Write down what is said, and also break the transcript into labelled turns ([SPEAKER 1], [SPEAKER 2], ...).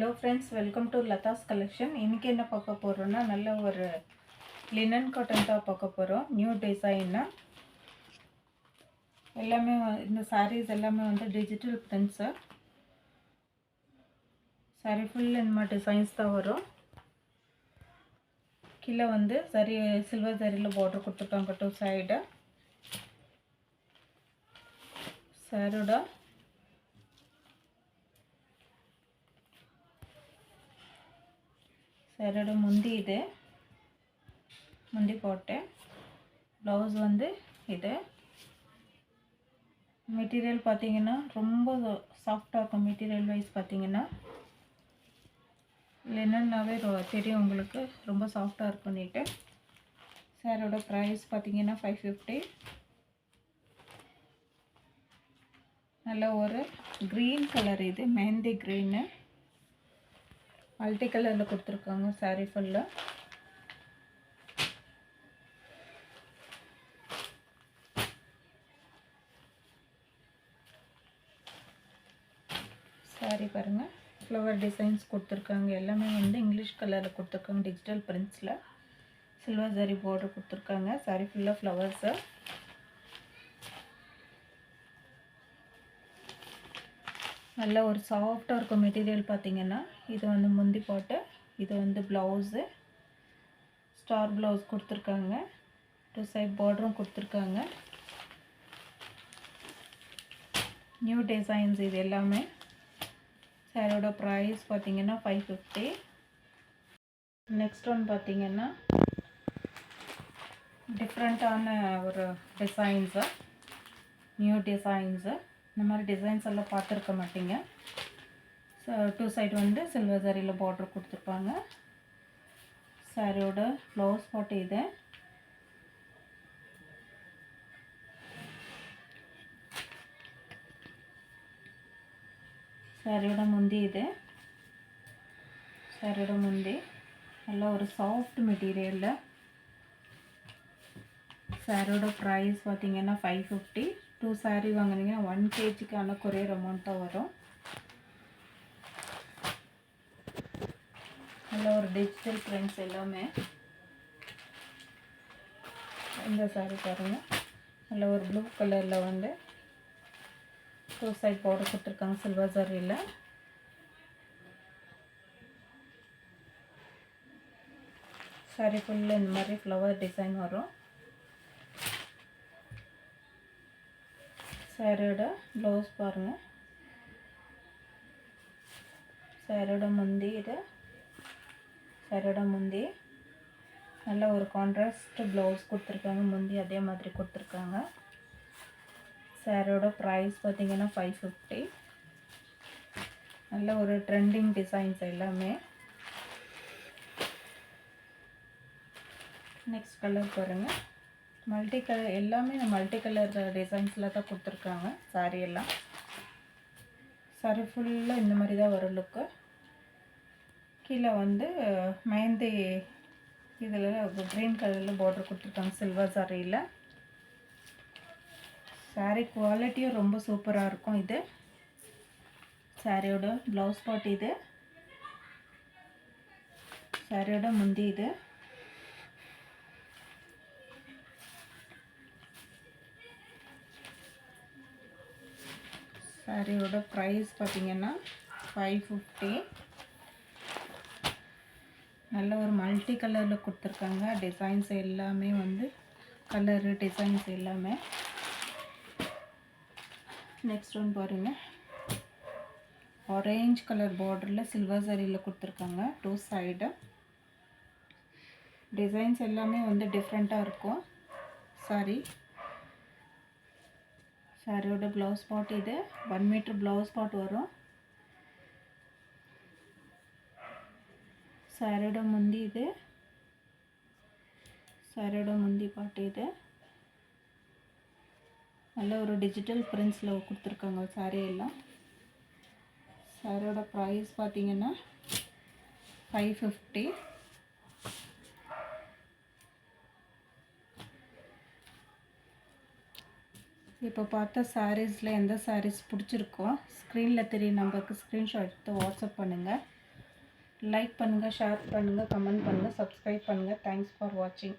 [SPEAKER 1] Hello friends, welcome to Lata's collection. இன்னைக்கு என்ன பார்க்க போறோம்னா நல்ல ஒரு லினன் காட்டன் தான் பார்க்க போறோம். New design. எல்லாமே இந்த sarees எல்லாமே வந்து டிஜிட்டல் prints. saree full இந்த மாதிரி டிசைன்ஸ் தான் வரும். கீழ வந்து சரி சில்வர் ஜரியில border கொடுத்திருக்காங்க டூ சைடு. சாரோட சாரோட முந்தி இது முந்தி போட்டேன். ப்ளவுஸ் வந்து இது மெட்டீரியல் பார்த்தீங்கன்னா ரொம்ப சாஃப்டாக இருக்கும். மெட்டீரியல் வைஸ் பார்த்தீங்கன்னா லினன்னாவே தெரியும் உங்களுக்கு, ரொம்ப சாஃப்டாக இருக்கும்னுட்டு. சாரோட ப்ரைஸ் பார்த்தீங்கன்னா 550. நல்ல ஒரு க்ரீன் கலர், இது மெஹந்தி க்ரீனு மல்டி கலரில் கொடுத்துருக்காங்க. சாரீ ஃபுல்லாக சாரீ பாருங்கள், ஃப்ளவர் டிசைன்ஸ் கொடுத்துருக்காங்க. எல்லாமே வந்து இங்கிலீஷ் கலரில் கொடுத்துருக்காங்க. டிஜிட்டல் பிரிண்ட்ஸில் சில்வர் ஜரி பார்டர் கொடுத்துருக்காங்க. சாரீ ஃபுல்லாக ஃப்ளவர்ஸு. நல்ல ஒரு சாஃப்டாக இருக்கும் மெட்டீரியல் பார்த்தீங்கன்னா. இது வந்து முந்தி போட்டு, இது வந்து ப்ளவுஸு ஸ்டார் ப்ளவுஸ் கொடுத்துருக்காங்க. டூ சைட் பார்டரும் கொடுத்துருக்காங்க. நியூ டிசைன்ஸ் இது எல்லாமே. சாரோட ப்ரைஸ் பார்த்தீங்கன்னா 550. நெக்ஸ்ட் ஒன் பார்த்தீங்கன்னா டிஃப்ரெண்ட்டான ஒரு டிசைன்ஸு, நியூ டிசைன்ஸு. இந்த மாதிரி டிசைன்ஸ் எல்லாம் பார்த்துருக்க மாட்டீங்க. ஸோ டூ சைடு வந்து சில்வர் ஜரியில் பார்டர் கொடுத்துருப்பாங்க. சாரியோட ப்ளவுஸ் பாட்டு இது. சாரியோட முந்தி இது. சாரியோட முந்தி நல்லா ஒரு சாஃப்ட் மெட்டீரியலில். சாரியோட ப்ரைஸ் பார்த்தீங்கன்னா 550. 2 சாரீ வாங்குனீங்கன்னா 1 kgக்கான கொரியர் அமௌண்ட் தான் வரும். நல்ல ஒரு டிஜிட்டல் பிரிண்ட்ஸ் எல்லாமே. இந்த சாரீ பாருங்கள், நல்ல ஒரு ப்ளூ கலரில் வந்து டூ சைட் பார்டர் கொடுத்துருக்காங்க சில்வர் ஜரியில். சாரீ ஃபுல்லாக இந்த மாதிரி ஃப்ளவர் டிசைன் வரும். சாரியோட ப்ளவுஸ் பாருங்கள். சாரியோட முந்தி இது. சாரியோட முந்தி நல்ல ஒரு கான்ட்ராஸ்ட் ப்ளவுஸ் கொடுத்துருக்காங்க. முந்தி அதே மாதிரி கொடுத்துருக்காங்க. சாரியோட ப்ரைஸ் பார்த்தீங்கன்னா 550. நல்ல ஒரு ட்ரெண்டிங் டிசைன்ஸ் எல்லாமே. நெக்ஸ்ட் கலர் பாருங்கள். மல்டி கலர் எல்லாமே மல்டி கலர் டிசைன்ஸில் தான் கொடுத்துருக்காங்க. சாரீ எல்லாம் சாரீ ஃபுல்லாக இந்த மாதிரி தான் வரும் லுக்கு. கீழே வந்து மெஹந்தி இதில் க்ரீன் கலரில் பார்டர் கொடுத்துருக்காங்க சில்வர் சாரியில். சாரீ குவாலிட்டியும் ரொம்ப சூப்பராக இருக்கும். இது சாரியோட ப்ளவுஸ் பாட் இது. சாரியோட முந்தி இது. சாரியோட ப்ரைஸ் பார்த்தீங்கன்னா 550. நல்ல ஒரு மல்டி கலரில் கொடுத்துருக்காங்க. டிசைன்ஸ் எல்லாமே வந்து கலரு டிசைன்ஸ் எல்லாமே. நெக்ஸ்ட் ஒன் பாருங்கள், ஆரேஞ்ச் கலர் பார்டரில் சில்வர் ஜரியில் கொடுத்துருக்காங்க. டூ சைடு டிசைன்ஸ் எல்லாமே வந்து டிஃப்ரெண்ட்டாக இருக்கும். சாரியோட ப்ளவுஸ் பாட் இது. 1 மீட்டர் ப்ளவுஸ் பாட் வரும். சாரியோட முந்தி இது. சாரியோட முந்தி பாட்டு இது. நல்ல ஒரு டிஜிட்டல் பிரிண்ட்ஸில் கொடுத்துருக்காங்க சாரீ எல்லாம். சாரியோட ப்ரைஸ் பார்த்தீங்கன்னா 550. இப்போ பார்த்த சாரீஸில் எந்த சாரீஸ் பிடிச்சிருக்கோ ஸ்க்ரீனில் தெரிய நம்பருக்கு ஸ்க்ரீன்ஷாட் எடுத்து வாட்ஸ்அப் பண்ணுங்கள். லைக் பண்ணுங்கள், ஷேர் பண்ணுங்கள், கமெண்ட் பண்ணுங்கள், சப்ஸ்கிரைப் பண்ணுங்கள். தேங்க்ஸ் ஃபார் வாட்சிங்.